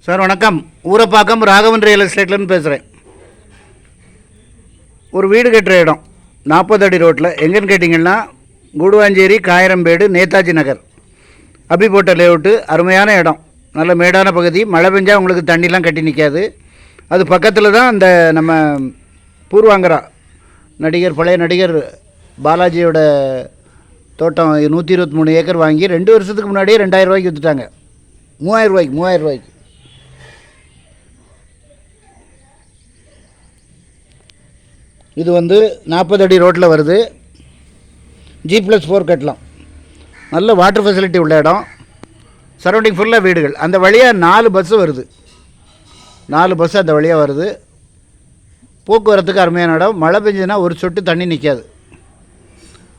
Sir வணக்கம். Urapakkam Raghavan real எஸ்டேட்லேருந்து பேசுகிறேன். ஒரு வீடு கட்டுற இடம் 40 அடி ரோட்டில் எங்கேன்னு கேட்டிங்கன்னா கூடுவாஞ்சேரி, காயரம்பேடு, நேதாஜி நகர், அபிபோட்ட லேஅவுட்டு. அருமையான இடம், நல்ல மேடான பகுதி. மழை பெஞ்சால் உங்களுக்கு தண்ணிலாம் கட்டி நிற்காது. அது பக்கத்தில் தான் அந்த நம்ம பூர்வாங்கரா பழைய நடிகர் பாலாஜியோட தோட்டம் 123 ஏக்கர் வாங்கி 2 வருஷத்துக்கு முன்னாடியே 2000 ரூபாய்க்கு விற்றுட்டாங்க. 3000 ரூபாய்க்கு. இது 40 அடி ரோட்டில் வருது. G+4 கட்டலாம். நல்ல வாட்டர் ஃபெசிலிட்டி உள்ள இடம். சரௌண்டிங் ஃபுல்லாக வீடுகள். அந்த வழியாக 4 பஸ்ஸு வருது. 4 பஸ்ஸு அந்த வழியாக வருது. போக்குவரத்துக்கு அருமையான இடம். மழை பெஞ்சதுன்னா ஒரு சொட்டு தண்ணி நிற்காது.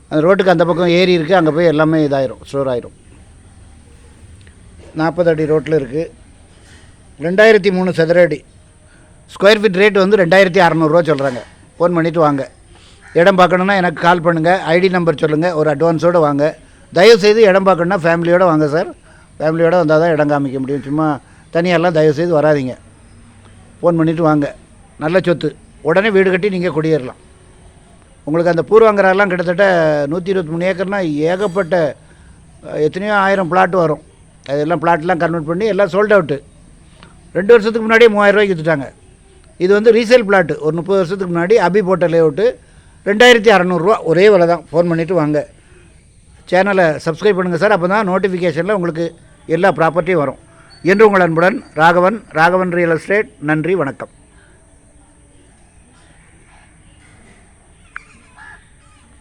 அந்த ரோட்டுக்கு அந்த பக்கம் ஏரி இருக்குது. அங்கே போய் எல்லாமே இதாயிரும், ஸ்டோர் ஆயிரும். 40 அடி ரோட்டில் இருக்குது. 2003 சதுர அடி. ஸ்கொயர் ஃபீட் ரேட் 2600 ரூபா சொல்கிறாங்க. ஃபோன் பண்ணிவிட்டு வாங்க. இடம் பார்க்கணுன்னா எனக்கு கால் பண்ணுங்கள். ஐடி நம்பர் சொல்லுங்கள். ஒரு அட்வான்ஸோடு வாங்க. தயவுசெய்து இடம் பார்க்கணுன்னா ஃபேமிலியோடு வாங்க சார். ஃபேமிலியோடு வந்தால் தான் இடம் காமிக்க முடியும். சும்மா தனியாரெலாம் தயவுசெய்து வராதிங்க. ஃபோன் பண்ணிவிட்டு வாங்க. நல்ல சொத்து. உடனே வீடு கட்டி நீங்கள் குடியேறலாம். உங்களுக்கு அந்த பூர்வாங்கரெல்லாம் கிட்டத்தட்ட 123 ஏக்கர்னால் ஏகப்பட்ட எத்தனையோ 1000 பிளாட் வரும். அதெல்லாம் பிளாட்லாம் கன்வெர்ட் பண்ணி எல்லாம் சோல்ட் அவுட்டு. 2 வருஷத்துக்கு முன்னாடியே 3000 ரூபாய்க்கு விற்றுட்டாங்க. இது ரீசேல் பிளாட்டு. ஒரு 30 வருஷத்துக்கு முன்னாடி அபிபோட்ட லேஅவுட்டு 2600 ரூபா. ஒரே விலை தான். ஃபோன் பண்ணிவிட்டு வாங்க. சேனலை சப்ஸ்கிரைப் பண்ணுங்கள் சார். அப்போ தான் நோட்டிஃபிகேஷனில் உங்களுக்கு எல்லா ப்ராப்பர்ட்டியும் வரும். என்று உங்கள் அன்புடன் ராகவன் ரியல் எஸ்டேட். நன்றி, வணக்கம்.